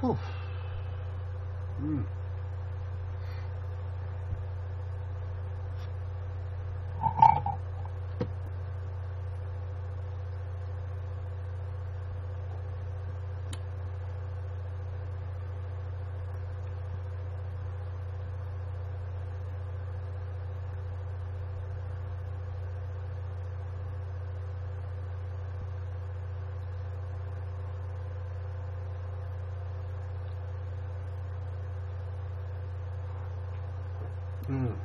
Whew. Mm. Mm.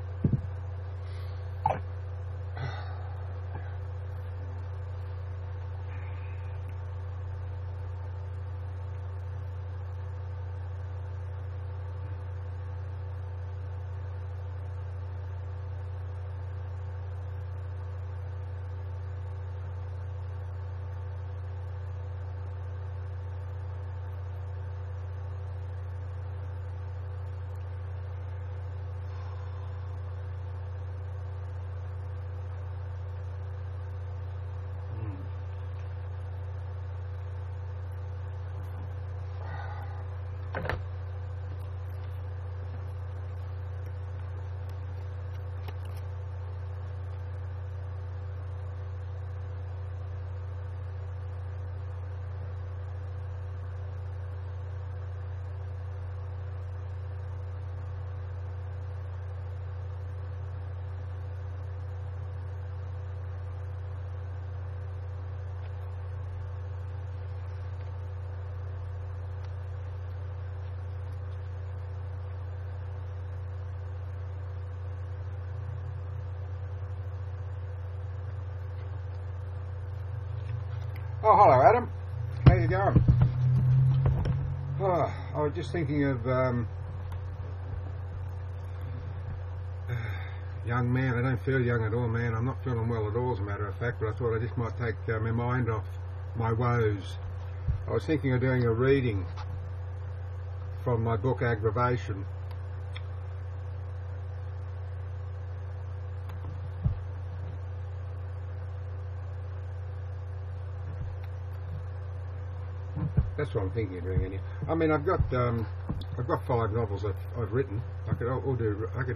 Oh, hello, Adam. How you going? Oh, I was just thinking of young man. I don't feel young at all, man. I'm not feeling well at all, as a matter of fact, but I thought I just might take my mind off my woes. I was thinking of doing a reading from my book, Aggravation. That's what I'm thinking of doing. Anyway. I mean, I've got 5 novels that I've written. I could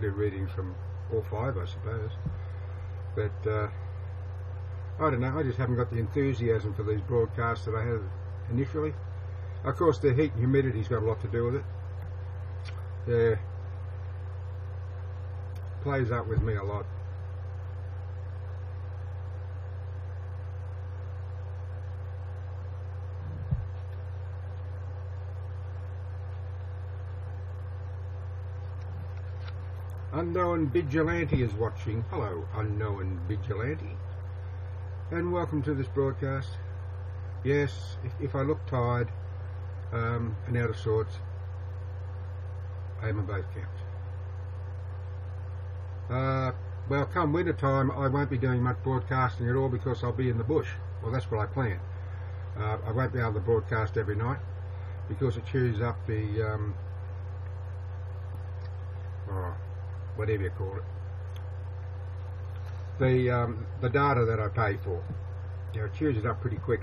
do readings from all 5, I suppose. But I don't know. I just haven't got the enthusiasm for these broadcasts that I had initially. Of course, the heat and humidity's got a lot to do with it. Yeah, plays up with me a lot. Unknown Vigilante is watching. Hello, Unknown Vigilante, and welcome to this broadcast. Yes, if I look tired and out of sorts, I am a both count. Well, come winter time, I won't be doing much broadcasting at all because I'll be in the bush. Well, that's what I plan. I won't be able to broadcast every night because it chews up the whatever you call it, the data that I pay for. You know, it chews it up pretty quick.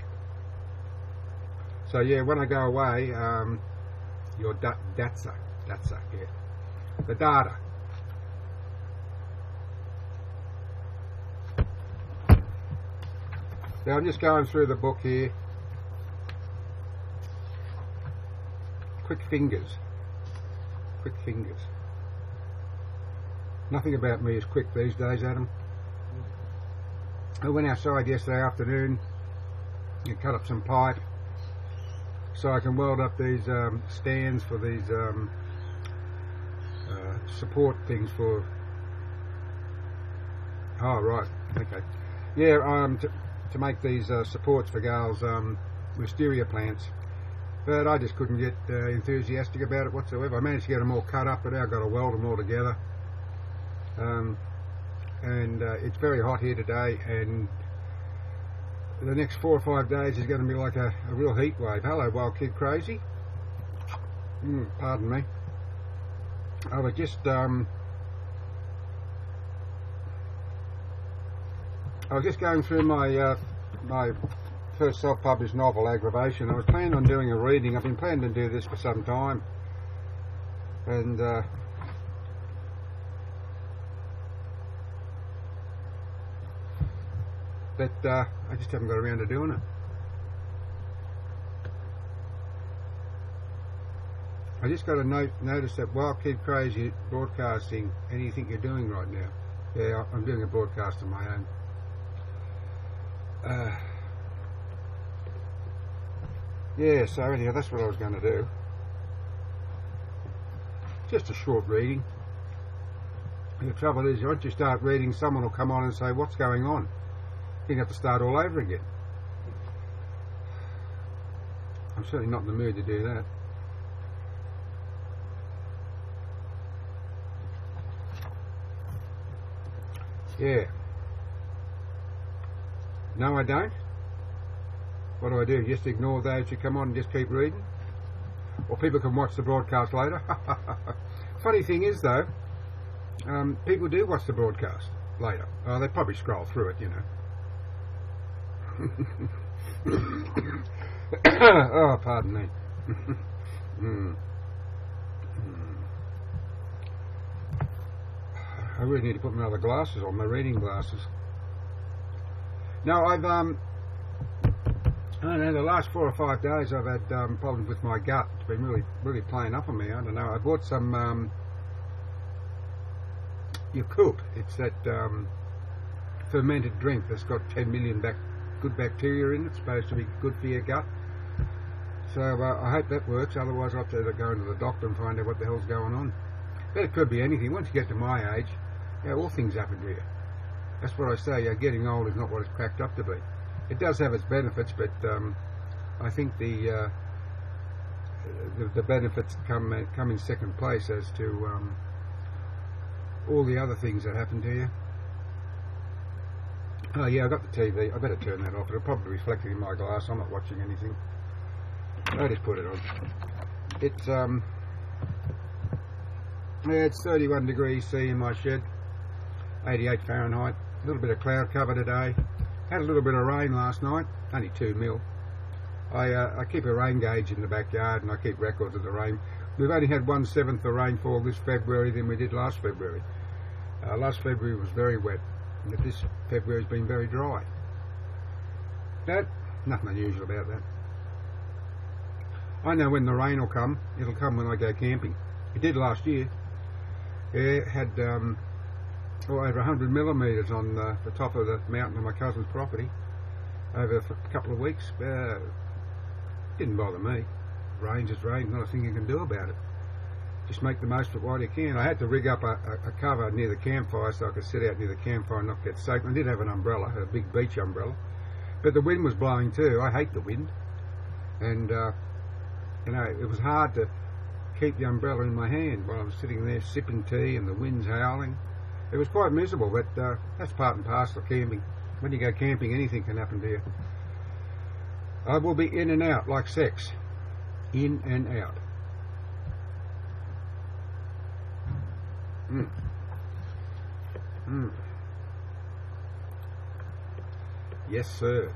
So yeah, when I go away, your that's yeah, the data. Now I'm just going through the book here. Quick fingers. Nothing about me is quick these days, Adam. I went outside yesterday afternoon and cut up some pipe so I can weld up these stands for these support things for... Oh, right, okay. Yeah, to make these supports for Gail's wisteria plants. But I just couldn't get enthusiastic about it whatsoever. I managed to get them all cut up, but now I've got to weld them all together. And it's very hot here today, and the next 4 or 5 days is going to be like a real heat wave. Hello, Wild Kid Crazy. Pardon me. I was just going through my my first self-published novel, Aggravation. I was planning on doing a reading. I've been planning to do this for some time. And but I just haven't got around to doing it. I just got to notice that Wild Kid Crazy broadcasting anything you're doing right now. Yeah, I'm doing a broadcast of my own. Yeah, so anyhow, that's what I was going to do. Just a short reading. And the trouble is, once you start reading, someone will come on and say, what's going on? You have to start all over again. I'm certainly not in the mood to do that. Yeah. No, I don't. What do? Just ignore those who come on and just keep reading? Or people can watch the broadcast later? Funny thing is, though, people do watch the broadcast later. They probably scroll through it, you know. Oh, pardon me. I really need to put my other glasses on, my reading glasses. Now, I don't know, the last 4 or 5 days I've had problems with my gut. It's been really playing up on me. I don't know. I bought some Yakult. It's that fermented drink that's got 10 million good bacteria in it. It's supposed to be good for your gut. So I hope that works. Otherwise I'll have to go into the doctor and find out what the hell's going on. But it could be anything. Once you get to my age, all things happen to you. That's what I say. Getting old is not what it's cracked up to be. It does have its benefits, but I think the benefits come in second place as to all the other things that happen to you. Oh yeah, I got the TV. I better turn that off. It'll probably reflect it in my glass. I'm not watching anything. I just put it on. It's it's 31 degrees C in my shed, 88 Fahrenheit. A little bit of cloud cover today. Had a little bit of rain last night, only 2 mil. I keep a rain gauge in the backyard and I keep records of the rain. We've only had 1/7 of rainfall this February than we did last February. Last February was very wet, and this February's been very dry. But nothing unusual about that. I know when the rain will come. It'll come when I go camping. It did last year. It had over 100 millimetres on the top of the mountain on my cousin's property over a couple of weeks. Didn't bother me. Rain's just rain, not a thing you can do about it. Just make the most of it while you can. I had to rig up a cover near the campfire so I could sit out near the campfire and not get soaked. I did have an umbrella, a big beach umbrella, but the wind was blowing too. I hate the wind, and you know, it was hard to keep the umbrella in my hand while I was sitting there sipping tea and the wind's howling. It was quite miserable, but that's part and parcel of camping. When you go camping, anything can happen to you. I will be in and out like sex. In and out. Yes, sir.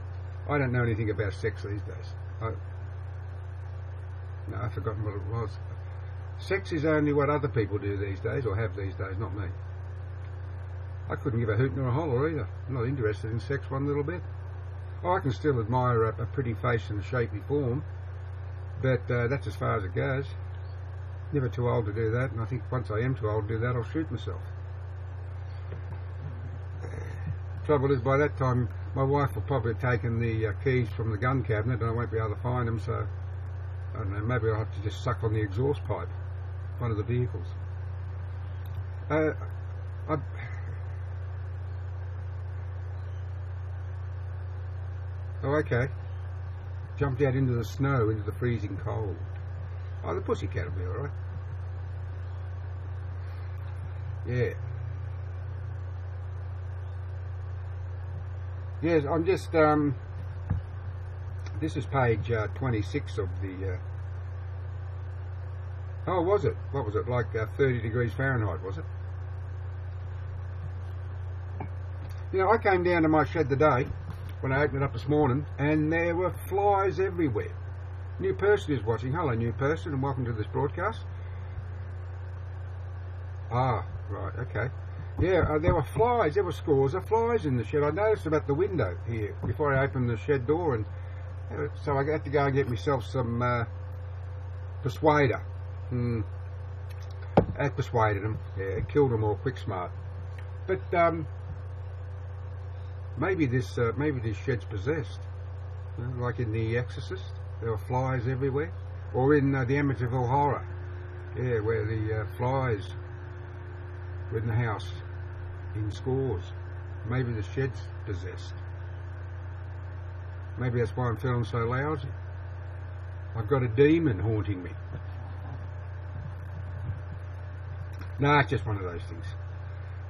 I don't know anything about sex these days. No, I've forgotten what it was. Sex is only what other people do these days, or have these days, not me. I couldn't give a hoot nor a holler either. I'm not interested in sex one little bit. Oh, I can still admire a pretty face and a shapely form, but that's as far as it goes. Never too old to do that, and I think once I am too old to do that, I'll shoot myself. Trouble is, by that time, my wife will probably have taken the keys from the gun cabinet, and I won't be able to find them, so I don't know, maybe I'll have to just suck on the exhaust pipe, one of the vehicles. Oh, okay. Jumped out into the snow, into the freezing cold. Oh, the pussycat will be alright. Yeah. Yes, I'm just, this is page 26 of the, oh, was it? What was it, like 30 degrees Fahrenheit, was it? You know, I came down to my shed today, when I opened it up this morning, and there were flies everywhere. New person is watching. Hello, new person, and welcome to this broadcast. Ah, right, okay. Yeah, there were flies. There were scores of flies in the shed. I noticed about the window here before I opened the shed door, and so I had to go and get myself some persuader. That persuaded them. Yeah, it killed them all quick smart. But maybe this shed's possessed. You know, like in The Exorcist, there were flies everywhere, or in the Amityville Horror. Yeah, where the flies were in the house in scores. Maybe the shed's possessed. Maybe that's why I'm feeling so lousy. I've got a demon haunting me. Nah, it's just one of those things.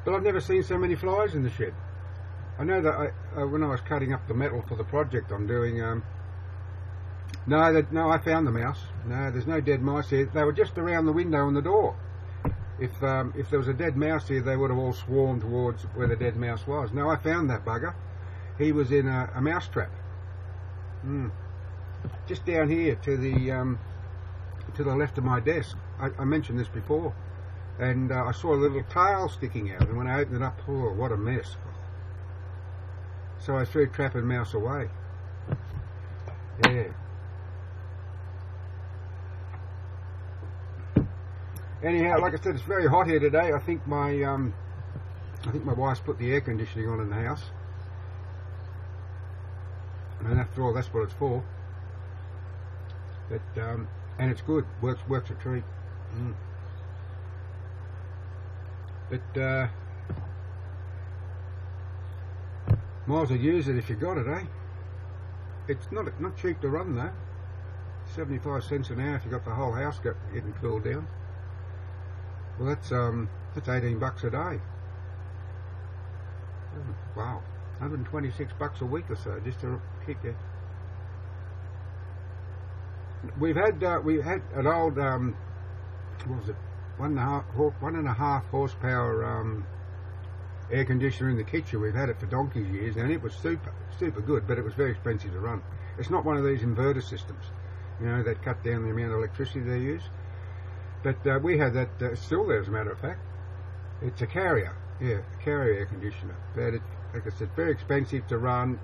But I've never seen so many flies in the shed. I know that when I was cutting up the metal for the project I'm doing, no, I found the mouse. No, there's no dead mice here. They were just around the window and the door. If there was a dead mouse here, they would have all swarmed towards where the dead mouse was. No, I found that bugger. He was in a mouse trap. Just down here to the left of my desk. I mentioned this before. And I saw a little tail sticking out, and when I opened it up, oh, what a mess. So I threw trap and mouse away. Yeah. Anyhow, like I said, it's very hot here today. I think my wife's put the air conditioning on in the house. And after all, that's what it's for. But and it's good. Works a treat. But might as well use it if you got it, eh? It's not cheap to run though. 75 cents an hour if you got the whole house getting cooled down. Well, that's $18 a day. Wow, $126 a week or so just to keep you. We had an old what was it? 1.5 horsepower air conditioner in the kitchen. We've had it for donkey's years, and it was super good, but it was very expensive to run. It's not one of these inverter systems, you know, that cut down the amount of electricity they use. But we had that, still there as a matter of fact. It's a carrier, yeah, a carrier air conditioner. But it, like I said, very expensive to run,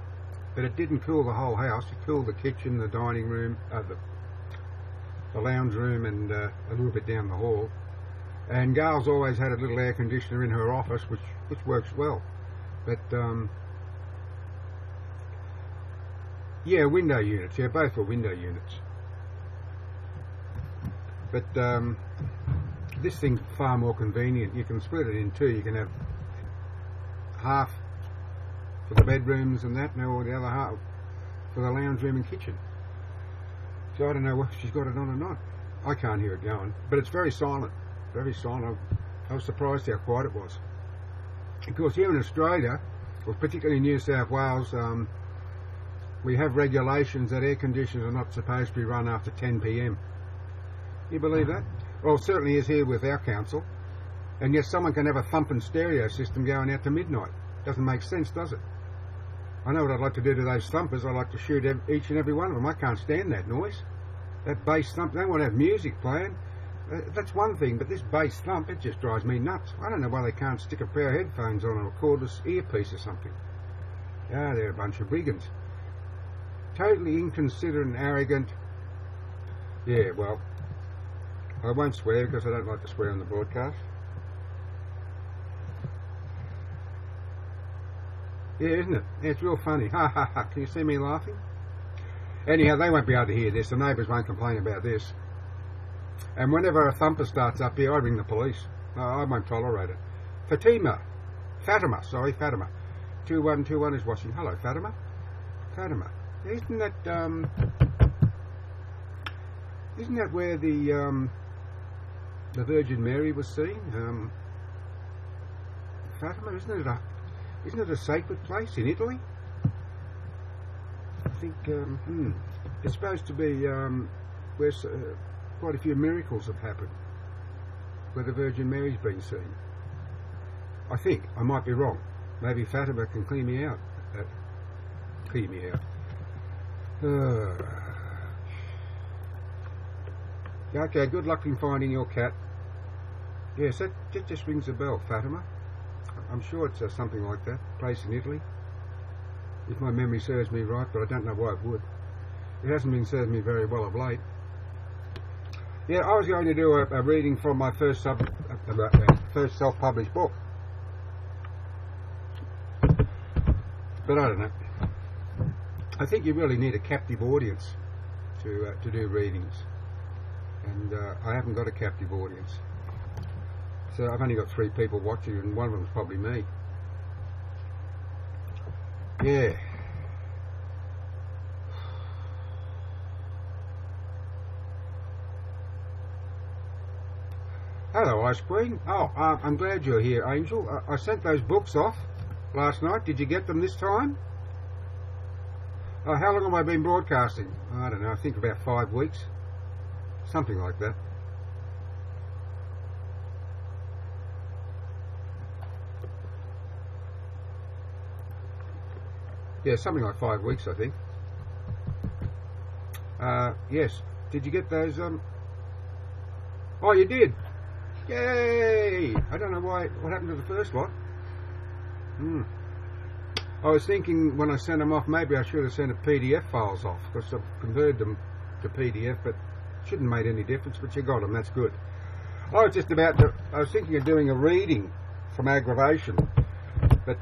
but it didn't cool the whole house. It cooled the kitchen, the dining room, the lounge room, and a little bit down the hall. And Gail's always had a little air conditioner in her office, which works well. But yeah, window units. Yeah, both were window units. But this thing's far more convenient. You can split it in two. You can have half for the bedrooms and that, or the other half for the lounge room and kitchen. So I don't know if she's got it on or not. I can't hear it going, but it's very silent. Very silent. I was surprised how quiet it was. Of course, here in Australia, or particularly in New South Wales, we have regulations that air conditioners are not supposed to be run after 10 p.m. You believe that? Well, it certainly is here with our council. And yes, someone can have a thumping stereo system going out to midnight. Doesn't make sense, does it? I know what I'd like to do to those thumpers. I'd like to shoot each and every one of them. I can't stand that noise. That bass thump. They want to have music playing. That's one thing, but this bass thump, it just drives me nuts. I don't know why they can't stick a pair of headphones on a cordless earpiece or something. Ah, they're a bunch of brigands. Totally inconsiderate and arrogant. Yeah, well, I won't swear because I don't like to swear on the broadcast. Yeah, isn't it? Yeah, it's real funny. Ha ha ha. Can you see me laughing? Anyhow, they won't be able to hear this. The neighbours won't complain about this. And whenever a thumper starts up here, I ring the police. I won't tolerate it. Fatima. 2121 is watching. Hello, Fatima. Isn't that where the Virgin Mary was seen? Fatima, isn't it a sacred place in Italy? I think it's supposed to be where quite a few miracles have happened, where the Virgin Mary's been seen. I think. I might be wrong. Maybe Fatima can clear me out. pee me out. Okay, good luck in finding your cat. Yes, that just rings a bell, Fatima. I'm sure it's something like that, place in Italy, if my memory serves me right, but I don't know why it would. It hasn't been serving me very well of late. Yeah, I was going to do a reading from my first self-published book, but I don't know. I think you really need a captive audience to do readings, and I haven't got a captive audience. So I've only got 3 people watching, and one of them's probably me. Yeah. Hello, Ice Queen. Oh, I'm glad you're here, Angel. I sent those books off last night. Did you get them this time? How long have I been broadcasting? I don't know. I think about 5 weeks. Something like that. Yeah, something like 5 weeks, I think. Yes. Did you get those? Oh, you did. Yay! I don't know what happened to the first lot. I was thinking when I sent them off, maybe I should have sent PDF files off, because I've converted them to PDF, but it shouldn't have made any difference. But you got them. That's good. I was just about to. I was thinking of doing a reading from Aggravation, but.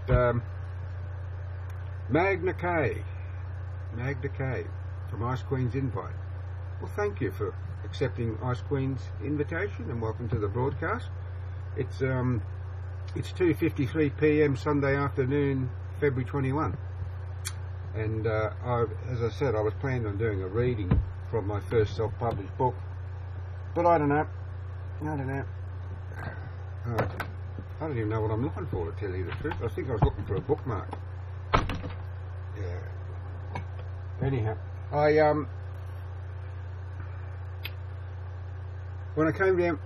Magna K from Ice Queen's invite. Well, thank you for accepting Ice Queen's invitation, and welcome to the broadcast. It's 2:53 p.m. Sunday afternoon, February 21, and as I said, I was planning on doing a reading from my first self-published book, but I don't know. I don't even know what I'm looking for, to tell you the truth. I think I was looking for a bookmark. Yeah. Anyhow, when I came down,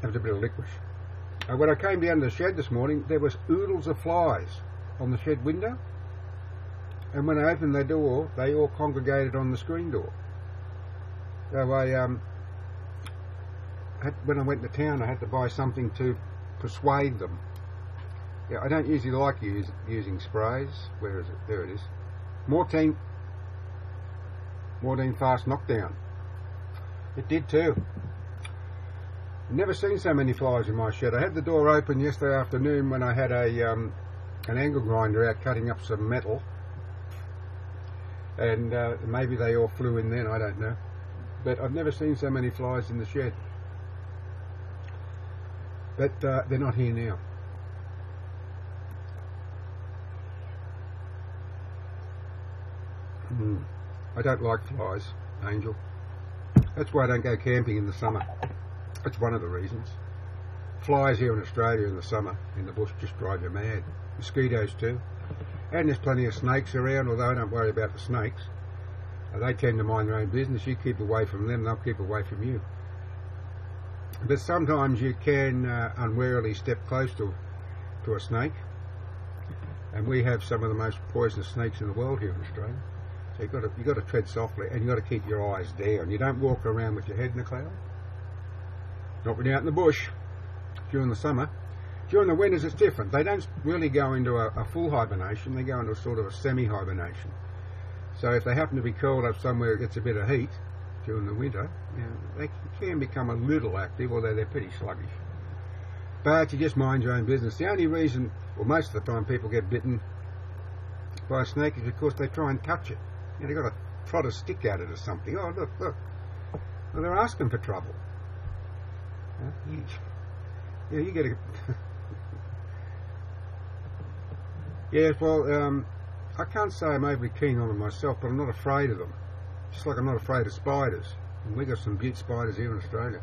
that was a bit of licorice. When I came down to the shed this morning, there was oodles of flies on the shed window, and when I opened the door, they all congregated on the screen door. So when I went to town, I had to buy something to persuade them. Yeah, I don't usually like using sprays. Where is it? There it is. Mortine Fast Knockdown. It did too. Never seen so many flies in my shed. I had the door open yesterday afternoon when I had an angle grinder out cutting up some metal, and maybe they all flew in then, I don't know. But I've never seen so many flies in the shed. But they're not here now. I don't like flies, Angel. That's why I don't go camping in the summer. That's one of the reasons. Flies here in Australia in the summer in the bush just drive you mad. Mosquitoes too. And there's plenty of snakes around, although I don't worry about the snakes. They tend to mind their own business. You keep away from them, they'll keep away from you. But sometimes you can unwarily step close to a snake. And we have some of the most poisonous snakes in the world here in Australia. So you've got to tread softly, and you've got to keep your eyes down. You don't walk around with your head in the cloud. Not when you're out in the bush during the summer. During the winters it's different. They don't really go into a full hibernation. They go into a sort of a semi-hibernation. So if they happen to be curled up somewhere that gets a bit of heat during the winter, they can become a little active, although they're pretty sluggish. But you just mind your own business. The only reason, well, most of the time people get bitten by a snake is because they try and touch it. They've got to trot a stick at it or something. Oh, look. Well, they're asking for trouble. You get a... Yes, well, I can't say I'm overly keen on them myself, but I'm not afraid of them. Just like I'm not afraid of spiders. And we got some butte spiders here in Australia.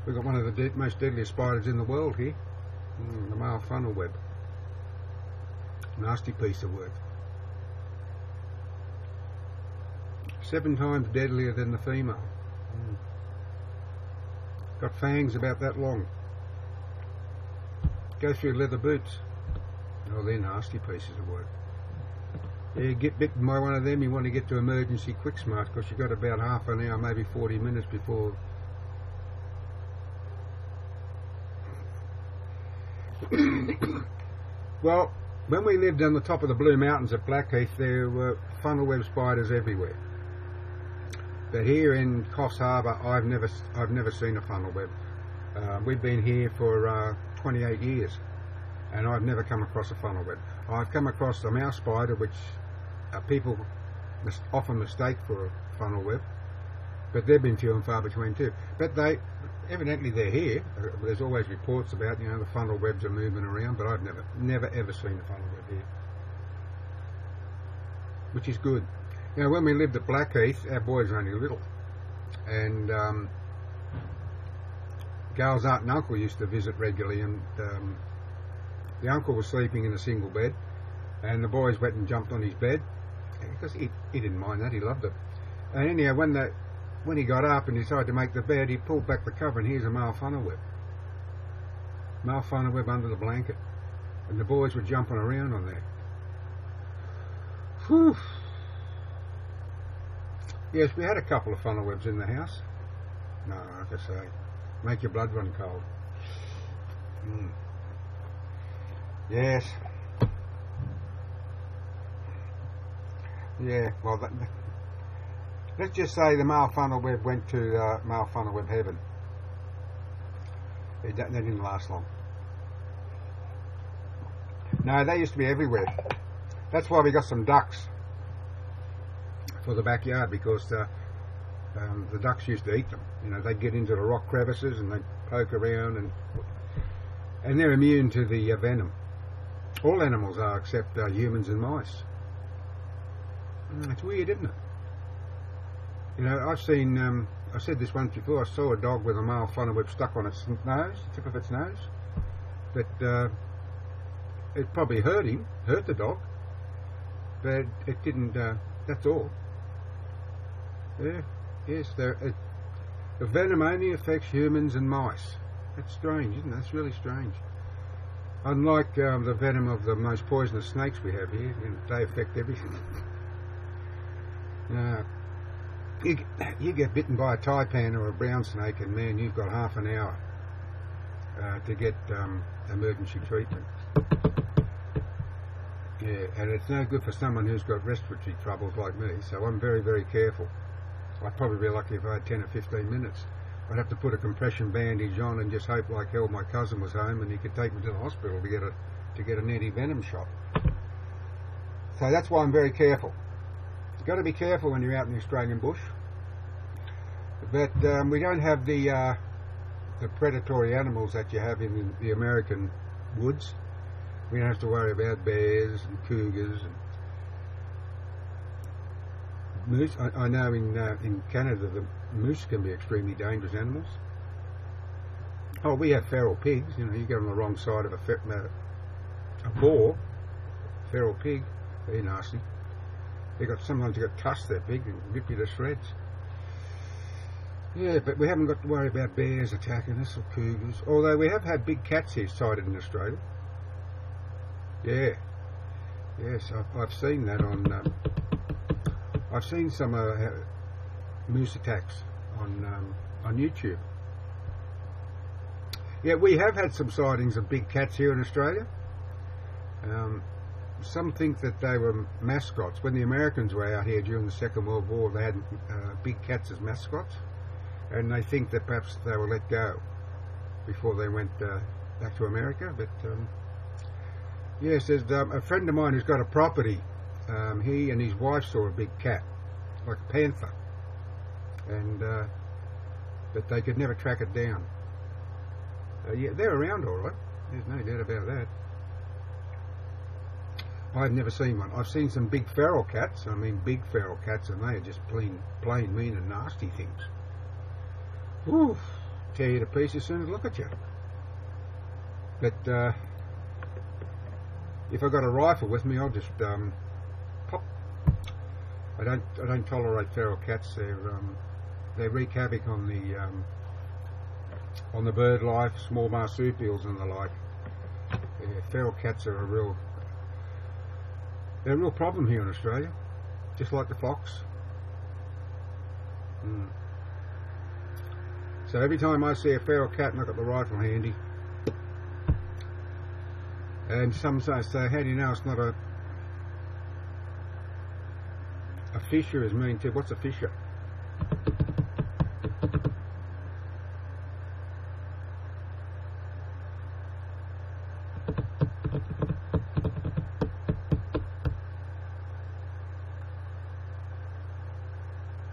We've got one of the most deadliest spiders in the world here. The male funnel web. Nasty piece of work. 7 times deadlier than the female. Got fangs about that long. Go through leather boots. Oh, they're nasty pieces of work. Yeah, get bitten by one of them, you want to get to emergency quick smart, because you've got about half an hour, maybe 40 minutes before. Well, when we lived on the top of the Blue Mountains at Blackheath, there were funnel web spiders everywhere. But here in Coffs Harbour, I've never seen a funnel web. We've been here for 28 years, and I've never come across a funnel web. I've come across a mouse spider, which people often mistake for a funnel web, but they've been few and far between too. But evidently they're here. There's always reports about, you know, the funnel webs are moving around, but I've never ever seen a funnel web here, which is good. You know, when we lived at Blackheath, our boys were only little, and Gail's aunt and uncle used to visit regularly, and the uncle was sleeping in a single bed, and the boys went and jumped on his bed, because he didn't mind that, he loved it. And anyhow, when he got up and decided to make the bed, he pulled back the cover, and here's a male funnel web. Male funnel web under the blanket, and the boys were jumping around on there. Whew. Yes, we had a couple of funnel webs in the house. No, like I say, make your blood run cold. Yes. Yeah, well, let's just say the male funnel web went to male funnel web heaven. That didn't last long. No, they used to be everywhere. That's why we got some ducks for the backyard, because the ducks used to eat them. You know, they'd get into the rock crevices and they'd poke around, and they're immune to the venom. All animals are, except humans and mice. It's weird, isn't it? You know, I've seen, I said this once before, I saw a dog with a male funnel web stuck on its nose, the tip of its nose. But it probably hurt the dog, but it didn't, that's all. Yeah, yes, the venom only affects humans and mice. That's strange, isn't it? That's really strange. Unlike the venom of the most poisonous snakes we have here, they affect everything. You get bitten by a taipan or a brown snake, and man, you've got half an hour to get emergency treatment. Yeah, and it's no good for someone who's got respiratory troubles like me, so I'm very, very careful. I'd probably be lucky if I had 10 or 15 minutes. I'd have to put a compression bandage on and just hope like hell my cousin was home and he could take me to the hospital to get an anti-venom shot. So that's why I'm very careful. You've got to be careful when you're out in the Australian bush. But we don't have the predatory animals that you have in the American woods. We don't have to worry about bears and cougars and moose. I know in Canada the moose can be extremely dangerous animals. Oh, we have feral pigs. You know, you get on the wrong side of a boar, feral pig, very nasty. Sometimes you got tusks that big and rip you to shreds. Yeah, but we haven't got to worry about bears attacking us or cougars. Although we have had big cats here sighted in Australia. Yeah, yes, I've seen that on. I've seen some moose attacks on YouTube. Yeah, we have had some sightings of big cats here in Australia. Some think that they were mascots. When the Americans were out here during the Second World War, they had big cats as mascots, and they think that perhaps they were let go before they went back to America. But yes, there's a friend of mine who's got a property. He and his wife saw a big cat, like a panther, and but they could never track it down. Yeah, they're around all right. There's no doubt about that. I've never seen one. I've seen some big feral cats. I mean, big feral cats, and they are just plain mean and nasty things. Ooh, tear you to pieces as soon as I look at you. But if I got a rifle with me, I'll just pop. I don't tolerate feral cats. They wreak havoc on the bird life, small marsupials and the like. Yeah, feral cats are a real. They're a real problem here in Australia, just like the fox. So every time I see a feral cat and I've got the rifle handy, and some say, how do you know it's not a fisher is mean too? What's a fisher?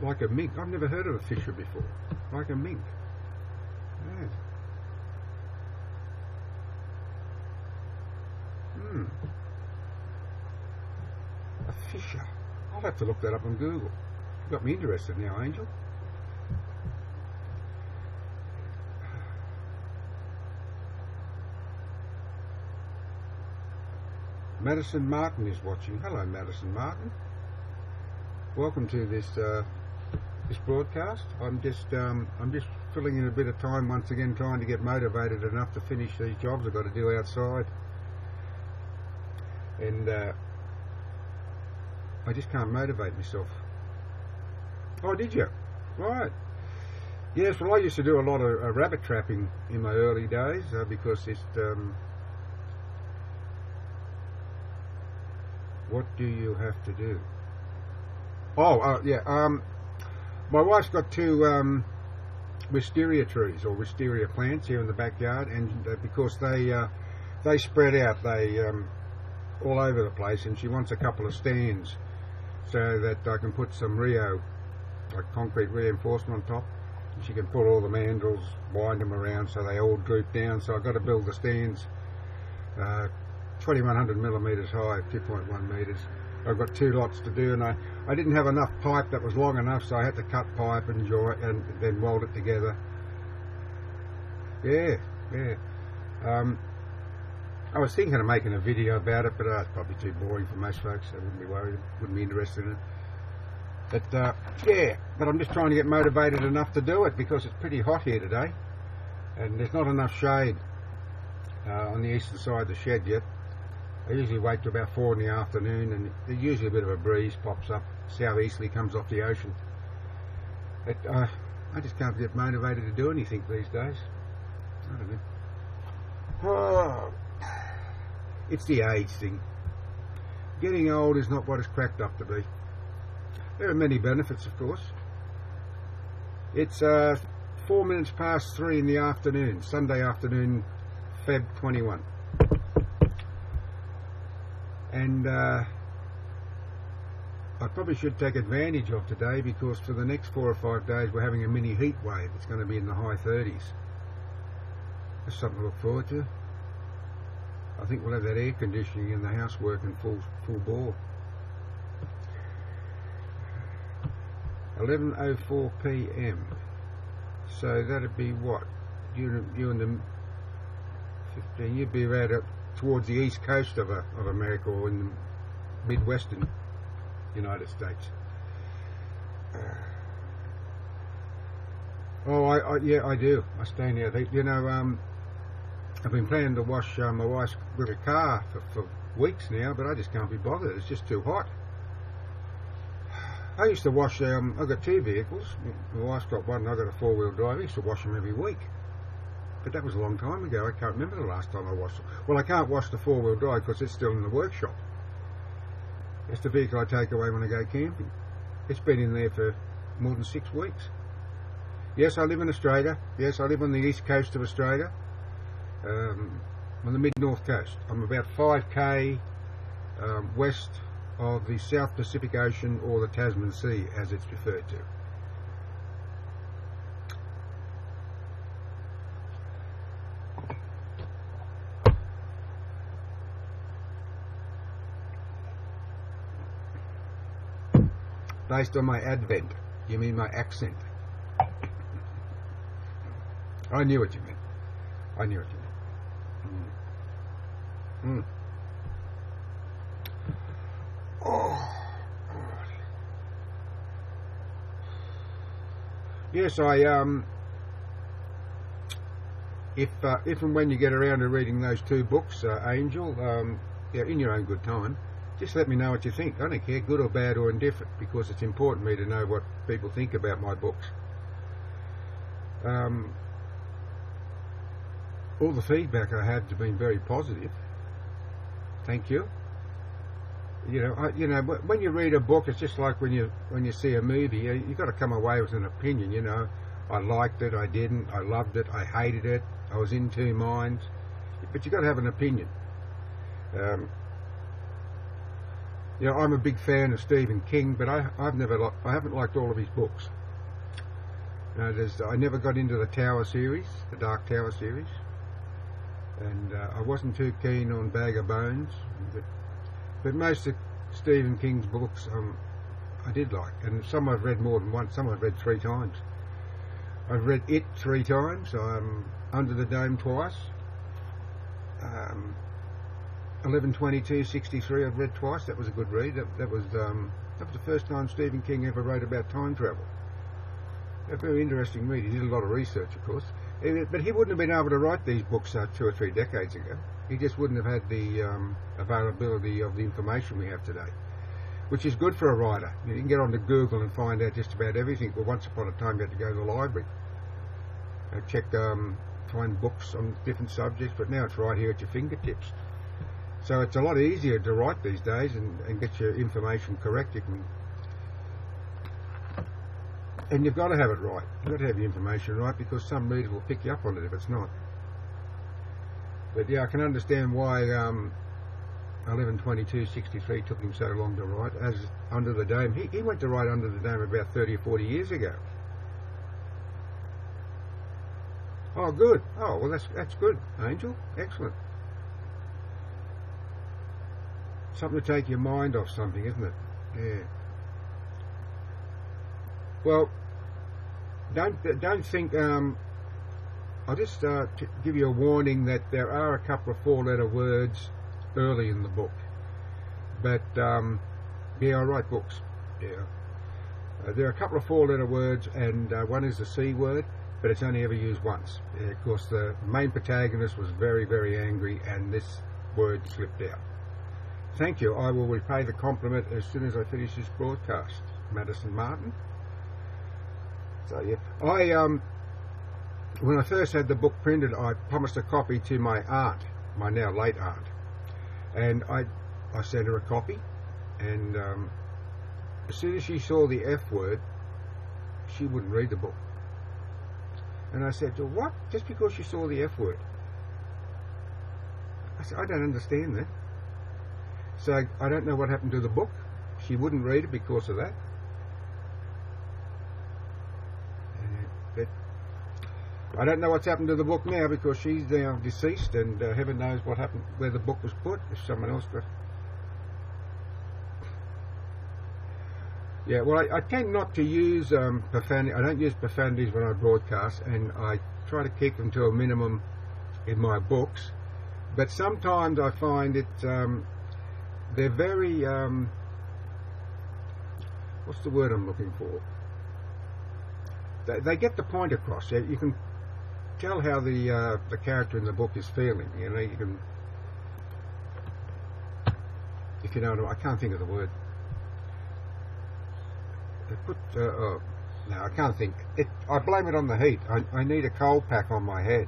Like a mink. I've never heard of a fisher before. Like a mink. Yeah. A fisher. I'll have to look that up on Google. You got me interested now, Angel. Madison Martin is watching. Hello, Madison Martin. Welcome to this this broadcast. I'm just filling in a bit of time once again, trying to get motivated enough to finish these jobs I've got to do outside, and I just can't motivate myself. Oh, did you? Right. Yes. Well, I used to do a lot of rabbit trapping in my early days because it's what do you have to do? Oh, yeah. My wife's got two wisteria trees or wisteria plants here in the backyard, and because they spread out, they all over the place, and she wants a couple of stands so that I can put some like concrete reinforcement on top. And she can put all the mandrels, wind them around so they all droop down. So I've got to build the stands 2100 millimeters high, 2.1 meters. I've got 2 lots to do, and I didn't have enough pipe that was long enough, so I had to cut pipe and join and then weld it together. Yeah. I was thinking of making a video about it, but it's probably too boring for most folks. They wouldn't be worried, wouldn't be interested in it. But yeah, but I'm just trying to get motivated enough to do it because it's pretty hot here today, and there's not enough shade on the eastern side of the shed yet. I usually wait till about 4 in the afternoon, and there's usually a bit of a breeze pops up, southeasterly comes off the ocean. But I just can't get motivated to do anything these days. I don't know. Oh, it's the age thing. Getting old is not what it's cracked up to be. There are many benefits, of course. It's 4 minutes past 3 in the afternoon, Sunday afternoon, Feb 21. And I probably should take advantage of today because for the next 4 or 5 days we're having a mini heat wave. It's going to be in the high 30s. That's something to look forward to. I think we'll have that air conditioning in the house working full bore. 11:04 p.m. So that'd be what? You and the 15. You'd be right up towards the east coast of America, or in the midwestern United States. Oh, yeah, I do. I stay near. You know, I've been planning to wash my wife's little car for weeks now, but I just can't be bothered. It's just too hot. I used to wash, I've got 2 vehicles. My wife's got one and I've got a 4-wheel drive. I used to wash them every week. But that was a long time ago. I can't remember the last time I washed them. Well, I can't wash the 4-wheel drive because it's still in the workshop. It's the vehicle I take away when I go camping. It's been in there for more than 6 weeks. Yes, I live in Australia. Yes, I live on the east coast of Australia. On the mid-north coast. I'm about 5k west of the South Pacific Ocean, or the Tasman Sea as it's referred to. Based on my advent. You mean my accent? I knew what you meant. I knew what you meant. Oh, God. Yes, if and when you get around to reading those 2 books, Angel, yeah, in your own good time, just let me know what you think. I don't care, good or bad or indifferent, because it's important to me to know what people think about my books. All the feedback I had has been very positive. Thank you. When you read a book, it's just like when you see a movie. You've got to come away with an opinion. I liked it, I didn't, I loved it, I hated it, I was in two minds. But you've got to have an opinion. I'm a big fan of Stephen King, but I haven't liked all of his books. I never got into the Tower series, the Dark Tower series, and I wasn't too keen on Bag of Bones, but most of Stephen King's books I did like, and some I've read more than once, some I've read 3 times. I've read It 3 times, Under the Dome twice, 11/22/63 I've read twice. That was a good read. That was the first time Stephen King ever wrote about time travel. A very interesting read. He did a lot of research, of course, but he wouldn't have been able to write these books 2 or 3 decades ago. He just wouldn't have had the availability of the information we have today, which is good for a writer. You can get onto Google and find out just about everything. But once upon a time, you had to go to the library, find books on different subjects. But now it's right here at your fingertips. So it's a lot easier to write these days and get your information correct. And you've got to have it right. You've got to have your information right, because some reader will pick you up on it if it's not. But yeah, I can understand why 11/22/63 took him so long to write. As Under the Dome, he went to write Under the Dome about 30 or 40 years ago. Oh, good. Oh, well, that's good, Angel. Excellent. Something to take your mind off something, isn't it? Yeah. Well, don't think. I'll just give you a warning that there are a couple of 4-letter words early in the book. But yeah, I write books. Yeah. There are a couple of 4-letter words, and one is the C word, but it's only ever used once. Yeah, of course, the main protagonist was very, very angry, and this word slipped out. Thank you. I will repay the compliment as soon as I finish this broadcast. Madison Martin. So yeah, when I first had the book printed, I promised a copy to my aunt, my now late aunt, and I sent her a copy, and as soon as she saw the F word, she wouldn't read the book. And I said, "Well, what? Just because you saw the F word?" I said, "I don't understand that." So I don't know what happened to the book. She wouldn't read it because of that. But I don't know what's happened to the book now, because she's now deceased, and heaven knows what happened, where the book was put, if someone else got. Yeah, well, I tend not to use profanity. I don't use profanities when I broadcast, and I try to keep them to a minimum in my books. But sometimes I find it, they're very, what's the word I'm looking for? They get the point across. You can tell how the character in the book is feeling. You can, if you know what I can't think of the word. They put, no, I can't think. I blame it on the heat. I need a cold pack on my head.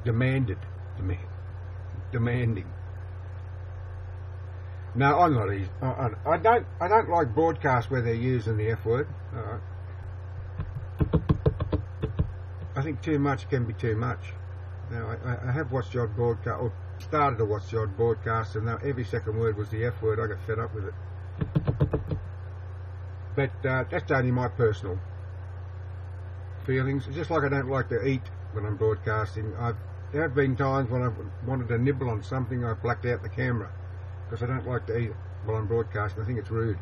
Demanding. No, I'm not easy. I don't like broadcasts where they're using the F word. I think too much can be too much. Now, I have watched the odd broadcast, or started to watch the odd broadcast, and every second word was the F word. I got fed up with it. But that's only my personal feelings. It's just like I don't like to eat when I'm broadcasting. There have been times when I've wanted to nibble on something, I've blacked out the camera, because I don't like to eat while I'm broadcasting. I think it's rude.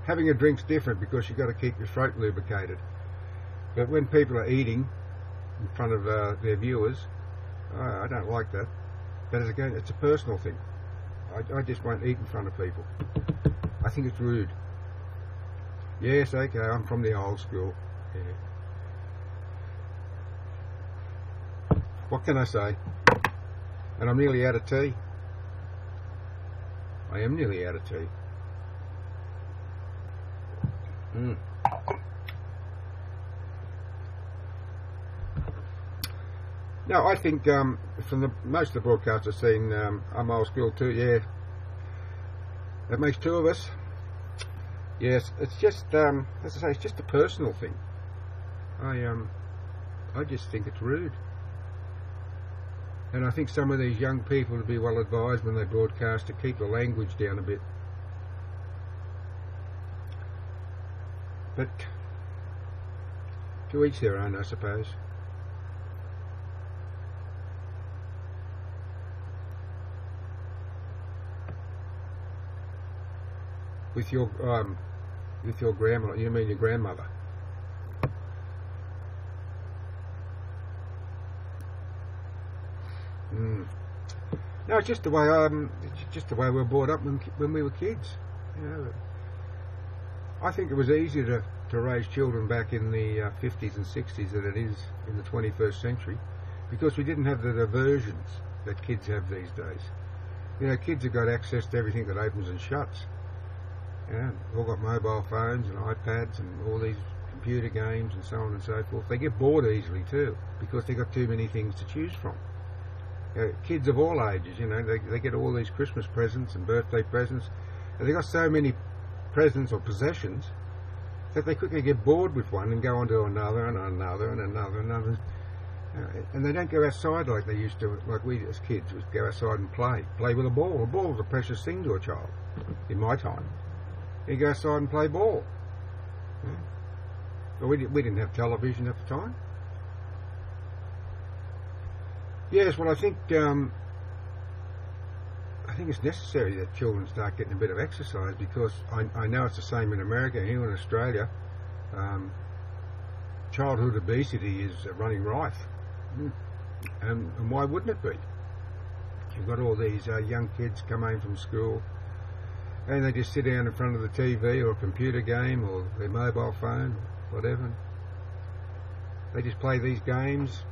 Having a drink's different, because you've got to keep your throat lubricated. But when people are eating in front of their viewers, I don't like that. But again, it's a personal thing. I just won't eat in front of people. I think it's rude. Yes, okay, I'm from the old school. Yeah. What can I say? And I'm nearly out of tea. I am nearly out of tea. No, I think from most of the broadcasts I've seen, I'm old school too. Yeah, that makes two of us. Yes, it's just as I say, it's just a personal thing. I just think it's rude, and I think some of these young people would be well advised when they broadcast to keep the language down a bit. But to each their own, I suppose. With your grandma, you mean your grandmother? No, it's just the way we were brought up when we were kids. You know, I think it was easier to raise children back in the 50s and 60s than it is in the 21st century, because we didn't have the diversions that kids have these days. You know, kids have got access to everything that opens and shuts. Yeah, all got mobile phones and iPads and all these computer games and so on and so forth. They get bored easily too, because they've got too many things to choose from. Kids of all ages, you know, they get all these Christmas presents and birthday presents, and they've got so many presents or possessions that they quickly get bored with one and go on to another and another and another and another. And they don't go outside like they used to, like we as kids would go outside and play with a ball. A ball was a precious thing to a child in my time. You go outside and play ball. But we didn't have television at the time. Yes, well, I think it's necessary that children start getting a bit of exercise, because I know it's the same in America. Here in Australia, childhood obesity is running rife. And why wouldn't it be? You've got all these young kids come home from school, and they just sit down in front of the TV or a computer game or their mobile phone, whatever. They just play these games,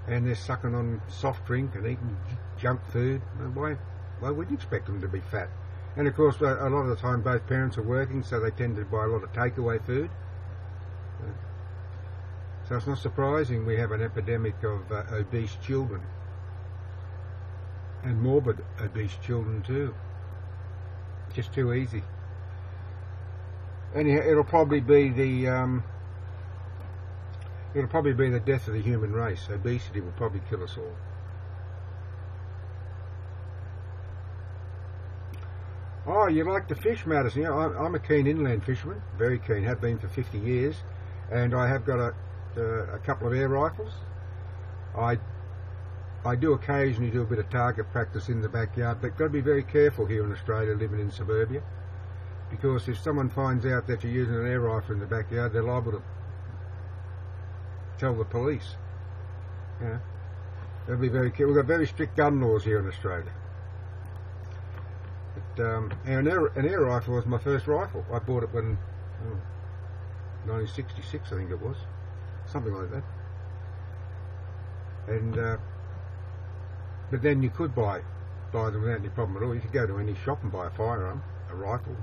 and they're sucking on soft drink and eating junk food. Why would you expect them to be fat? And of course, a lot of the time both parents are working, so they tend to buy a lot of takeaway food. So it's not surprising we have an epidemic of obese children, and morbid obese children too. Just too easy. Anyhow, it'll probably be the death of the human race. Obesity will probably kill us all. Oh, you like to fish, Madison? You know, I'm a keen inland fisherman, very keen, have been for 50 years, and I have got a couple of air rifles. I do occasionally do a bit of target practice in the backyard, but got to be very careful here in Australia, living in suburbia, because if someone finds out that you're using an air rifle in the backyard, they're liable to tell the police. Yeah, they'll be very careful. We've got very strict gun laws here in Australia. But an air rifle was my first rifle. I bought it when 1966, I think it was, something like that. And but then you could buy them without any problem at all. You could go to any shop and buy a firearm, a rifle.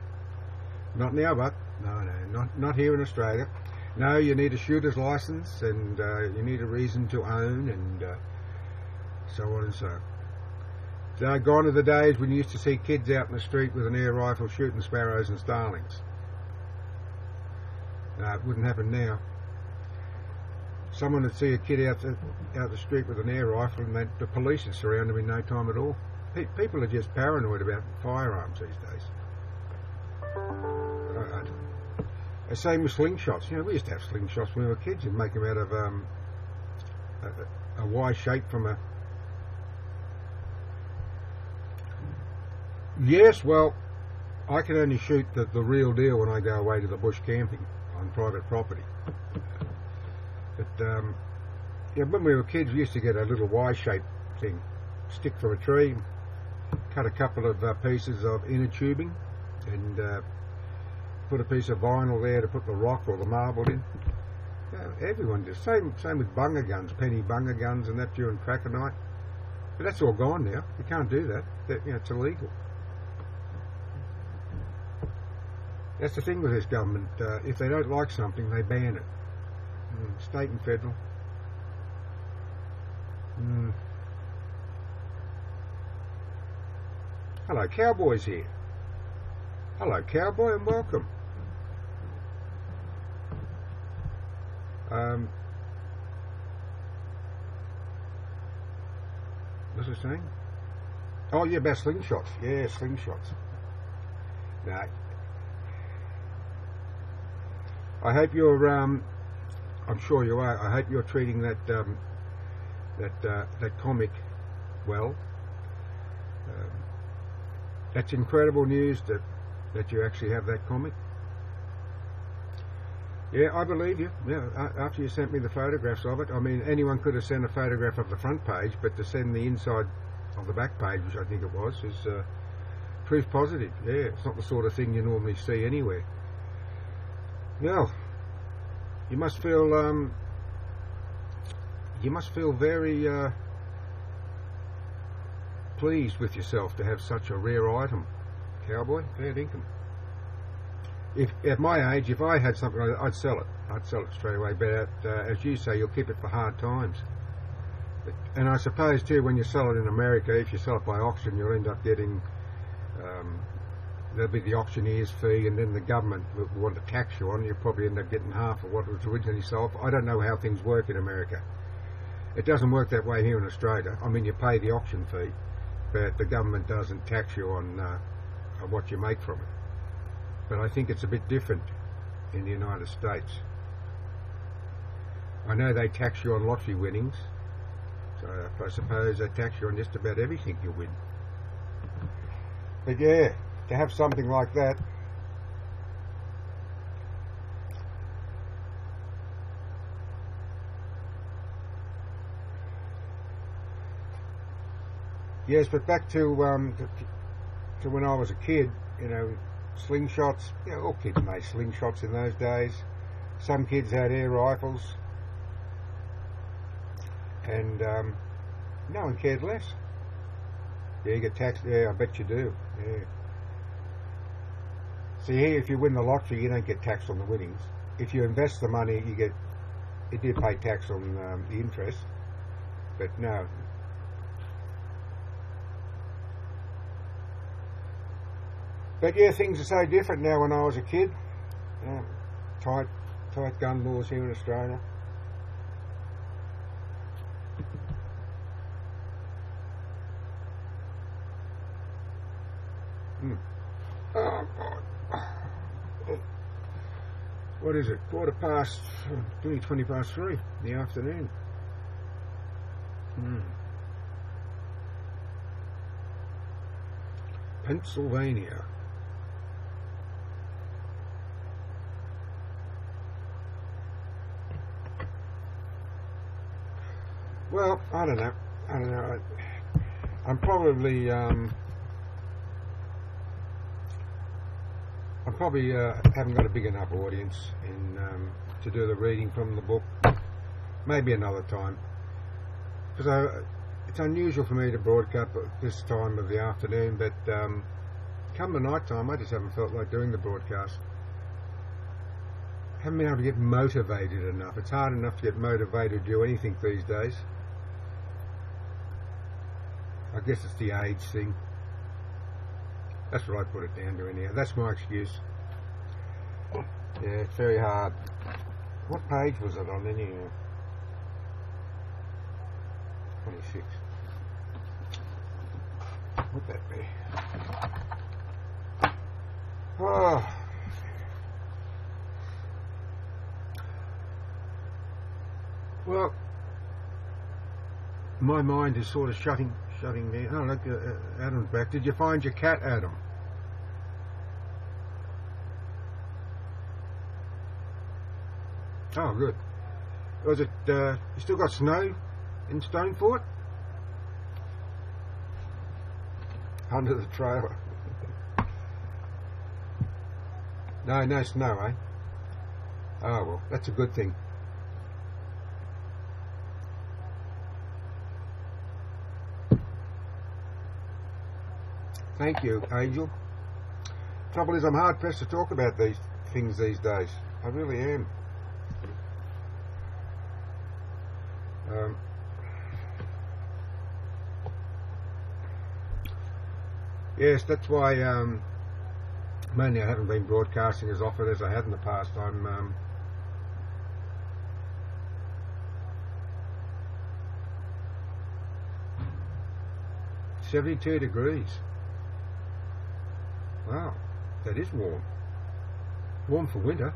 Not now, but no, not here in Australia. No, you need a shooter's license, and you need a reason to own, and so on and so. So gone are the days when you used to see kids out in the street with an air rifle shooting sparrows and starlings. No, it wouldn't happen now. Someone would see a kid out the street with an air rifle, and the police would surround them in no time at all. People are just paranoid about firearms these days. Same with slingshots. You know, we used to have slingshots when we were kids. You'd make them out of a Y shape from a... Yes, well, I can only shoot the real deal when I go away to the bush camping on private property. But yeah, when we were kids, we used to get a little Y-shaped thing, stick from a tree, cut a couple of pieces of inner tubing, and put a piece of vinyl there to put the rock or the marble in. Everyone did. Same with bunga guns, penny bunga guns, and that during cracker night. But that's all gone now. You can't do that. It's illegal. That's the thing with this government. If they don't like something, they ban it. State and federal. Hello, Cowboy's here. Hello, Cowboy, and welcome. What's it saying? Oh, yeah, about slingshots. Yeah, slingshots. No. I hope you're, I'm sure you are, I hope you're treating that comic well. That's incredible news that you actually have that comic. Yeah, I believe you. Yeah, after you sent me the photographs of it, I mean, anyone could have sent a photograph of the front page, but to send the inside of the back page, which I think it was, is proof positive. Yeah, it's not the sort of thing you normally see anywhere. Well, you must feel very pleased with yourself to have such a rare item, Cowboy. Fair dinkum. If at my age, if I had something like that, I'd sell it. I'd sell it straight away. But as you say, you'll keep it for hard times. And I suppose too, when you sell it in America, if you sell it by auction, you'll end up getting there'll be the auctioneer's fee, and then the government will want to tax you on. You'll probably end up getting half of what was originally sold. I don't know how things work in America. It doesn't work that way here in Australia. I mean, you pay the auction fee, but the government doesn't tax you on what you make from it. But I think it's a bit different in the United States. I know they tax you on lottery winnings, so I suppose they tax you on just about everything you win. But yeah, to have something like that, yes, but back to when I was a kid, you know, slingshots. You know, all kids made slingshots in those days. Some kids had air rifles, and no one cared less. Yeah, you get taxed. Yeah, I bet you do. Yeah. See, here, if you win the lottery, you don't get taxed on the winnings. If you invest the money, you do pay tax on the interest, but no. But yeah, things are so different now. When I was a kid, tight gun laws here in Australia. Oh God. What is it? 20 past 3 in the afternoon. Pennsylvania. Well, I don't know. I'm probably haven't got a big enough audience to do the reading from the book. Maybe another time, because it's unusual for me to broadcast at this time of the afternoon. But come the night time, I just haven't felt like doing the broadcast. Haven't been able to get motivated enough. It's hard enough to get motivated to do anything these days. I guess it's the age thing. That's what I put it down to anyhow. That's my excuse. Yeah, it's very hard. What page was it on anyhow? 26. Would that be? Oh. Well, my mind is sort of shutting down. Oh, look, Adam's back. Did you find your cat, Adam? Oh, good. Was it, you still got snow in Stonefort? Under the trailer. No snow, eh? Oh, well, that's a good thing. Thank you, Angel. Trouble is, I'm hard pressed to talk about these things these days. I really am. Yes, that's why mainly I haven't been broadcasting as often as I had in the past. I'm 72 degrees. Wow, that is warm. Warm for winter.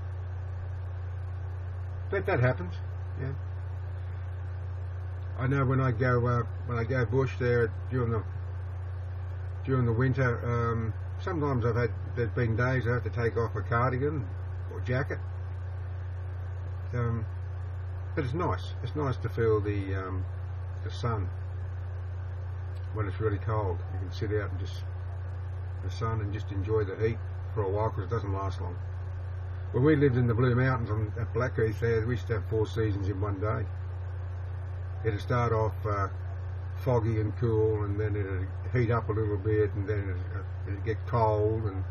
But that happens. Yeah. I know when I go bush there during the winter, sometimes there's been days I have to take off a cardigan or jacket. But it's nice. It's nice to feel the sun when it's really cold. You can sit out and just the sun and just enjoy the heat for a while, because it doesn't last long. When we lived in the Blue Mountains at Blackheath there, we used to have 4 seasons in one day. It'd start off foggy and cool, and then it'd heat up a little bit, and then it'd get cold, and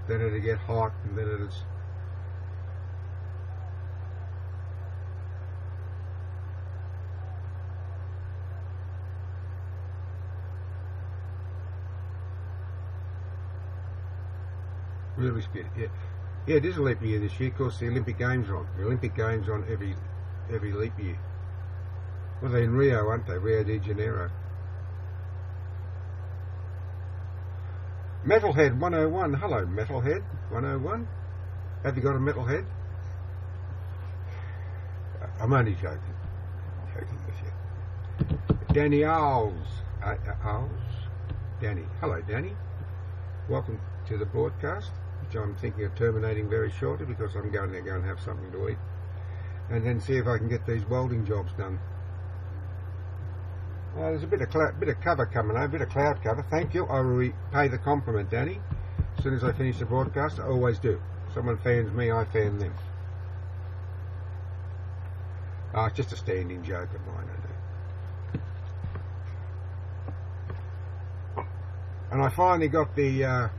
then it'd get hot, and then it'd... Really good. Yeah, it is a leap year this year. Of course, the Olympic Games are on. The Olympic Games are on every leap year. Well, they're in Rio, aren't they? Rio de Janeiro. Metalhead 101. Hello, Metalhead 101. Have you got a Metalhead? I'm only joking. Joking with you. Danny Owls. Danny. Hello, Danny. Welcome to the broadcast, which I'm thinking of terminating very shortly, because I'm going to go and have something to eat, and then see if I can get these welding jobs done. There's a bit of cover coming over, a bit of cloud cover. Thank you. I will repay the compliment, Danny. As soon as I finish the broadcast, I always do. Someone fans me, I fan them. It's just a standing joke of mine, I know. And I finally got the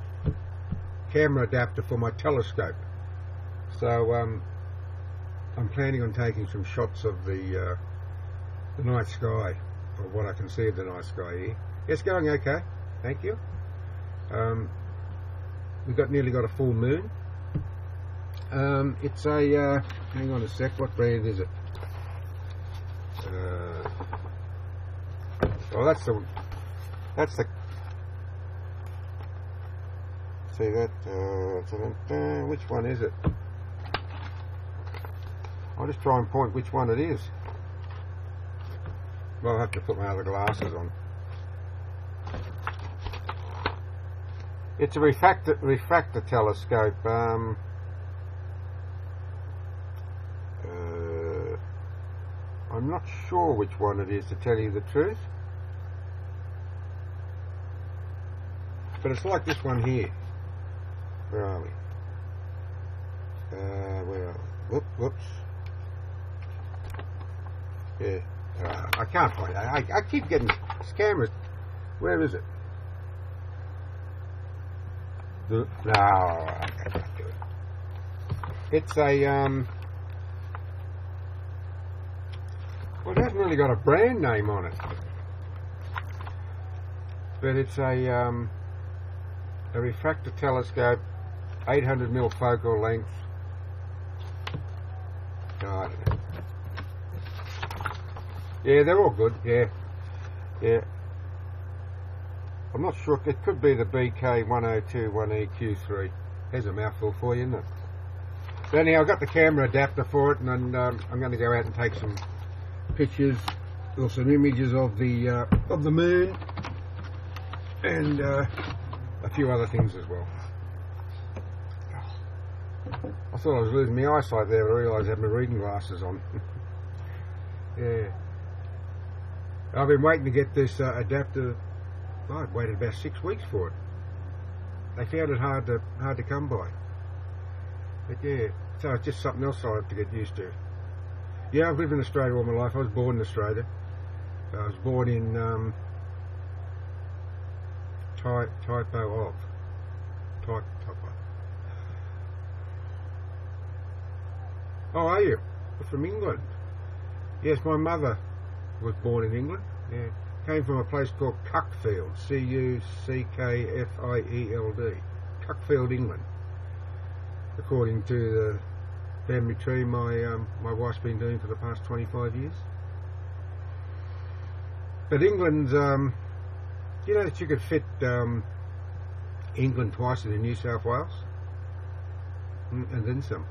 camera adapter for my telescope, so I'm planning on taking some shots of the night sky, or what I can see of the night sky here. It's going okay, thank you. We've nearly got a full moon. It's a hang on a sec, what brand is it? Oh, that's the see that, which one is it? I'll just try and point which one it is. Well, I'll have to put my other glasses on. It's a refractor telescope. I'm not sure which one it is, to tell you the truth. But it's like this one here. Where are we? Where are we? Whoops. Yeah. I can't find it. I keep getting cameras. Where is it? No, I can't do it. It's a well, it hasn't really got a brand name on it, but it's a refractor telescope, 800mm focal length. Oh, I don't know. Yeah, they're all good. Yeah. I'm not sure. It could be the BK1021EQ3. There's a mouthful for you, isn't it? But anyhow, I've got the camera adapter for it, and I'm going to go out and take some pictures or some images of the moon, and a few other things as well. I thought I was losing my eyesight there, but I realised I had my reading glasses on. Yeah. I've been waiting to get this adapter. I've waited about 6 weeks for it. They found it hard to come by. But yeah, so it's just something else I have to get used to. Yeah, I've lived in Australia all my life. I was born in Australia. I was born in typo of. Typo. Oh, are you? You're from England? Yes, my mother was born in England. Yeah, came from a place called Cuckfield, Cuckfield, Cuckfield, England. According to the family tree, my wife's been doing for the past 25 years. But England's, you know that you could fit England twice into New South Wales, and then some.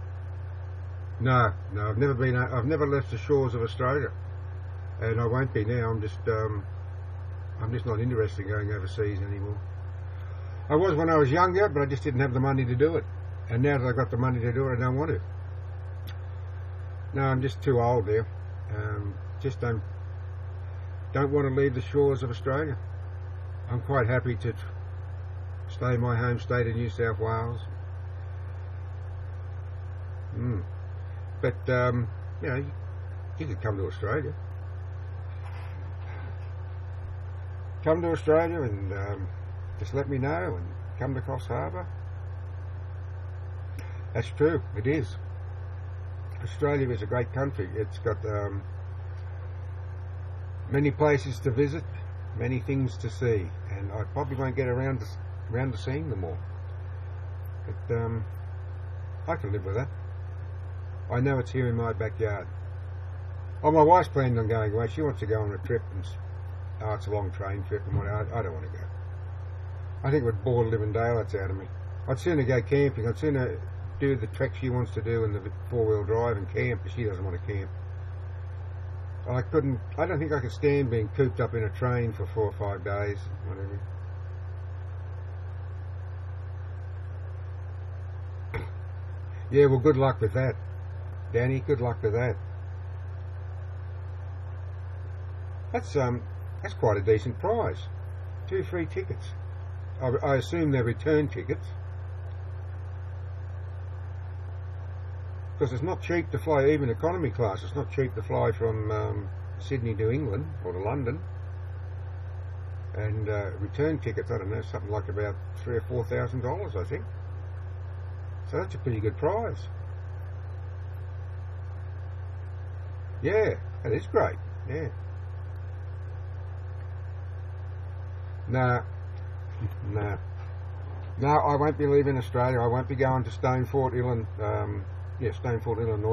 No, I've never been. I've never left the shores of Australia, and I won't be now. I'm just not interested in going overseas anymore. I was when I was younger, but I just didn't have the money to do it. And now that I've got the money to do it, I don't want to. No, I'm just too old now. Just don't want to leave the shores of Australia. I'm quite happy to stay in my home state of New South Wales. But you know, you could come to Australia. Come to Australia and just let me know and come to Coffs Harbour. That's true, it is. Australia is a great country. It's got many places to visit, many things to see, and I probably won't get around to seeing them all. But I can live with that. I know it's here in my backyard. Oh, my wife's planning on going away. She wants to go on a trip, and it's a long train trip, and I don't want to go. I think it would bore the living daylights out of me. I'd sooner go camping. I'd sooner do the trek she wants to do in the four-wheel drive and camp, but she doesn't want to camp. I don't think I could stand being cooped up in a train for 4 or 5 days, whatever. Yeah, well, good luck with that, Danny. Good luck with that. That's quite a decent prize. 2 free tickets. I assume they're return tickets. Because it's not cheap to fly, even economy class. It's not cheap to fly from Sydney to England or to London. And return tickets, I don't know, something like about $3,000 or $4,000, I think. So that's a pretty good prize. Yeah, that is great. Yeah. No, I won't be leaving Australia. I won't be going to Stonefort, Illinois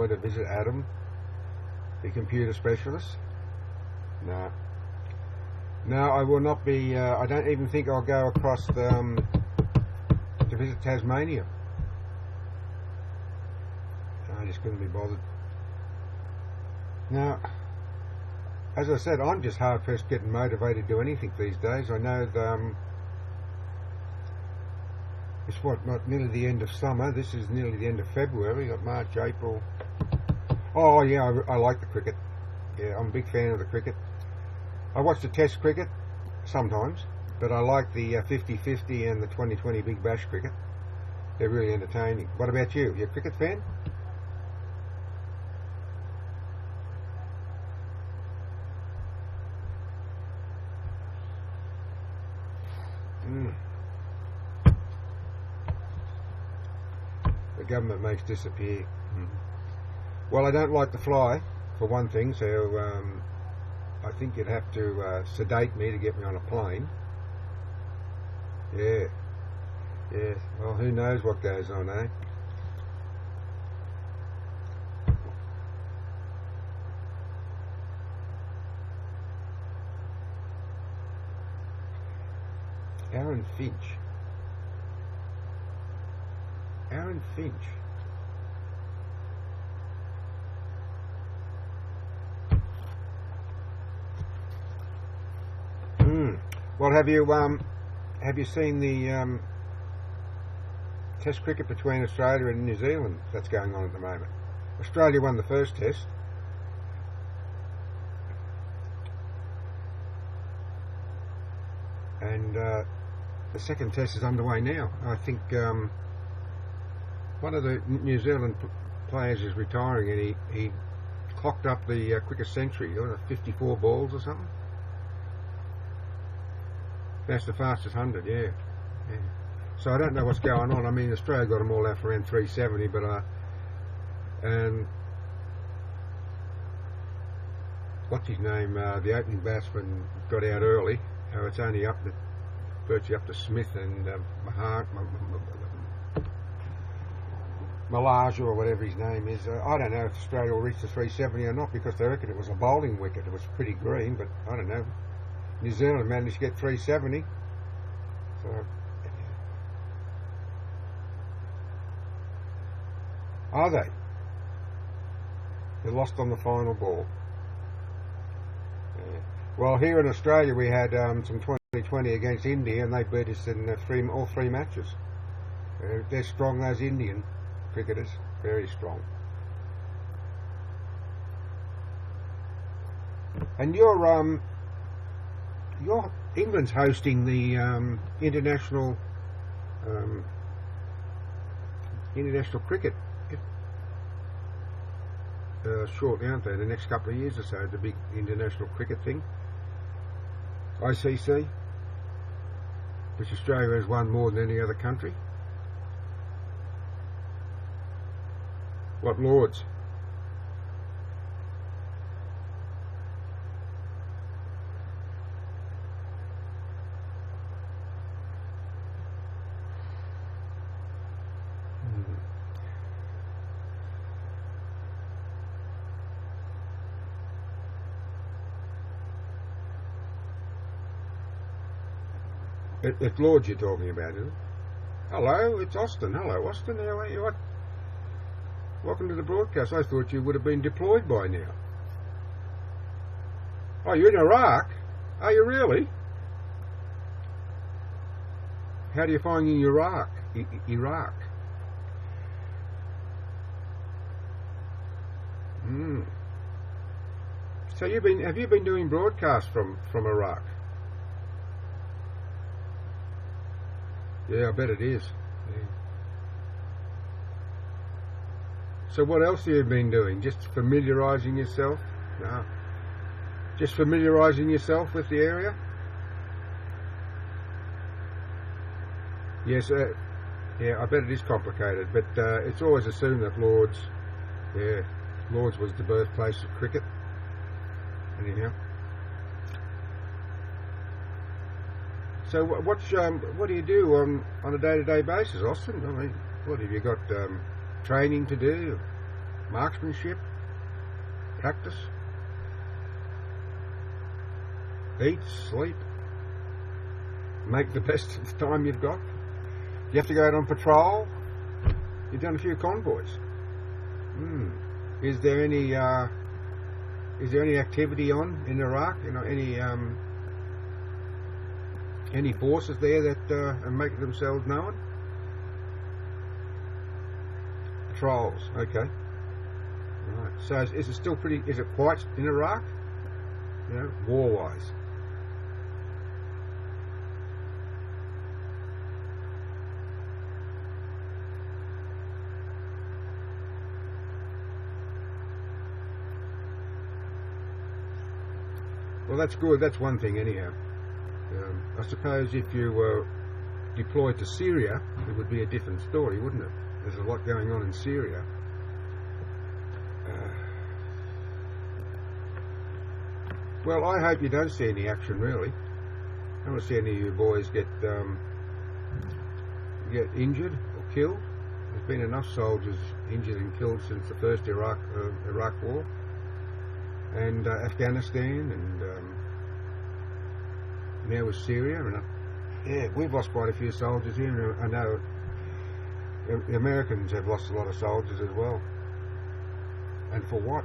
to visit Adam, the computer specialist. No, I will not be. I don't even think I'll go across to visit Tasmania. I just couldn't be bothered. Now, as I said, I'm just hard pressed getting motivated to do anything these days. I know it's not nearly the end of summer. This is nearly the end of February. Got March, April. Oh yeah, I like the cricket. Yeah, I'm a big fan of the cricket. I watch the Test cricket sometimes, but I like the 50-50 and the 20-20 Big Bash cricket. They're really entertaining. What about you? You a cricket fan? The government makes disappear. Well, I don't like to fly, for one thing, so I think you'd have to sedate me to get me on a plane. Yeah. Well, who knows what goes on, eh? Aaron Finch. Well, have you seen the Test cricket between Australia and New Zealand that's going on at the moment? Australia won the first Test. And the second Test is underway now. I think one of the New Zealand players is retiring, and he clocked up the quickest century, 54 balls or something. That's the fastest 100, yeah. So I don't know what's going on. I mean, Australia got them all out for around 370, but and what's his name? The opening batsman got out early. It's only virtually up to Smith and Malaysia or whatever his name is. I don't know if Australia will reach the 370 or not, because they reckon it was a bowling wicket. It was pretty green, but I don't know. New Zealand managed to get 370. So, are they? They lost on the final ball. Yeah. Well, here in Australia we had some 2020 against India, and they beat us in all three matches. They're strong, those Indian cricketers, very strong. And your England's hosting the international cricket shortly, aren't they? The next couple of years or so, the big international cricket thing, ICC, which Australia has won more than any other country. What, Lords? It's Lords you're talking about, isn't it? Hello, it's Austin. Hello, Austin. How are you? Welcome to the broadcast. I thought you would have been deployed by now. Oh, you're in Iraq? Are you really? How do you find in Iraq? Iraq. So have you been doing broadcasts from Iraq? Yeah, I bet it is. Yeah. So what else have you been doing? Just familiarising yourself? No. Just familiarising yourself with the area? Yes, yeah, I bet it is complicated, but it's always assumed that Lords was the birthplace of cricket. Anyhow. So what do you do on a day-to-day basis, Austin? I mean, what have you got? Training to do, marksmanship, practice, eat, sleep, make the best of the time you've got. You have to go out on patrol. You've done a few convoys. Is there any activity on in Iraq? You know, any forces there that are making themselves known? Patrols, okay. Right. So is it still is it quiet in Iraq? You know, war-wise? Well, that's good. That's one thing anyhow. I suppose if you were deployed to Syria, it would be a different story, wouldn't it? There's a lot going on in Syria. Well, I hope you don't see any action, really. I don't want to see any of you boys get injured or killed. There's been enough soldiers injured and killed since the first Iraq War, and Afghanistan, and now with Syria. And yeah, we've lost quite a few soldiers here. I know the Americans have lost a lot of soldiers as well. And for what?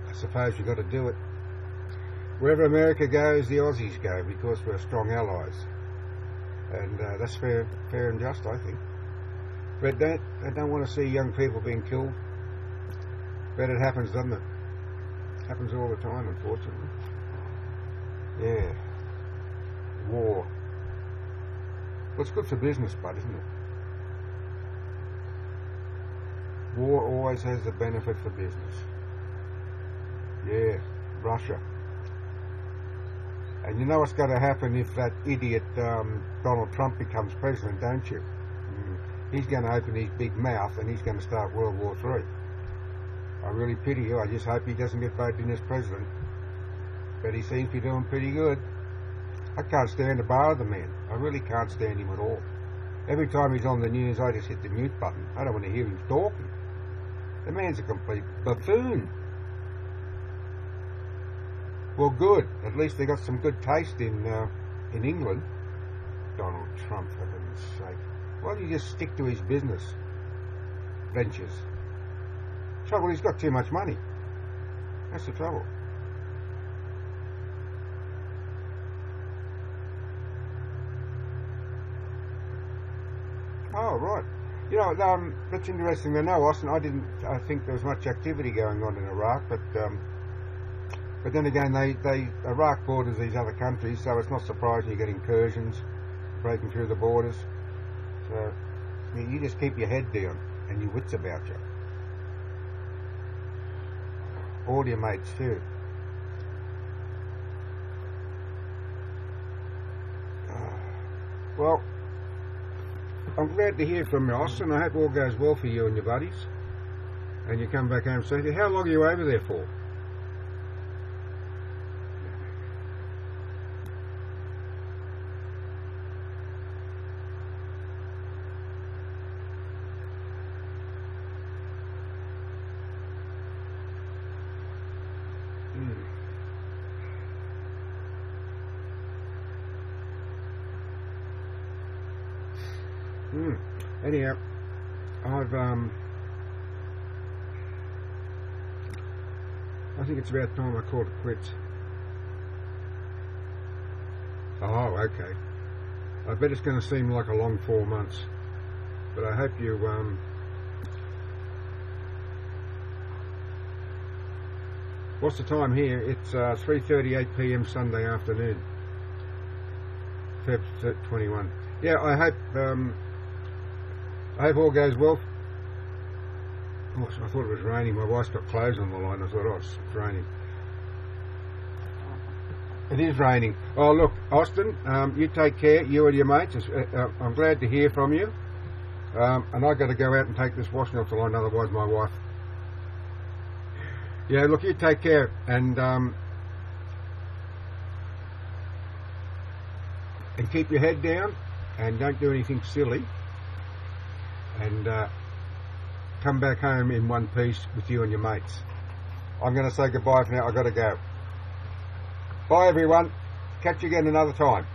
I suppose you've got to do it. Wherever America goes, the Aussies go, because we're strong allies. And that's fair and just, I think. But I don't want to see young people being killed. But it happens, doesn't it? It happens all the time, unfortunately. Yeah. War. Well, it's good for business, bud, isn't it? War always has the benefit for business. Yeah, Russia. And you know what's going to happen if that idiot Donald Trump becomes president, don't you? He's going to open his big mouth and he's going to start World War III. I really pity you. I just hope he doesn't get voted in as president. But he seems to be doing pretty good. I can't stand the bar of the man. I really can't stand him at all. Every time he's on the news, I just hit the mute button. I don't want to hear him talking. The man's a complete buffoon. Well, good. At least they got some good taste in England. Donald Trump, for heaven's sake. Why don't you just stick to his business ventures? Trouble, he's got too much money. That's the trouble. Oh, right. You know, that's interesting to know, Austin. I think there was much activity going on in Iraq, but then again, Iraq borders these other countries, so it's not surprising you get incursions breaking through the borders. So you just keep your head down and your wits about you. All your mates too. Well, I'm glad to hear from you, Austin. I hope all goes well for you and your buddies, and you come back home safely. How long are you over there for? Anyhow, I think it's about time I called it quits. Oh, okay. I bet it's going to seem like a long 4 months, but I hope you what's the time here? It's 3:38 p.m. Sunday afternoon, Feb 21. Yeah, I hope all goes well. Oh, I thought it was raining. My wife's got clothes on the line. I thought, oh, it's raining. It is raining. Oh, look, Austin, you take care, you and your mates. I'm glad to hear from you. And I've got to go out and take this washing off the line, otherwise my wife... Yeah, look, you take care, and keep your head down, and don't do anything silly, and come back home in one piece with you and your mates. I'm going to say goodbye for now. I've got to go. Bye, everyone. Catch you again another time.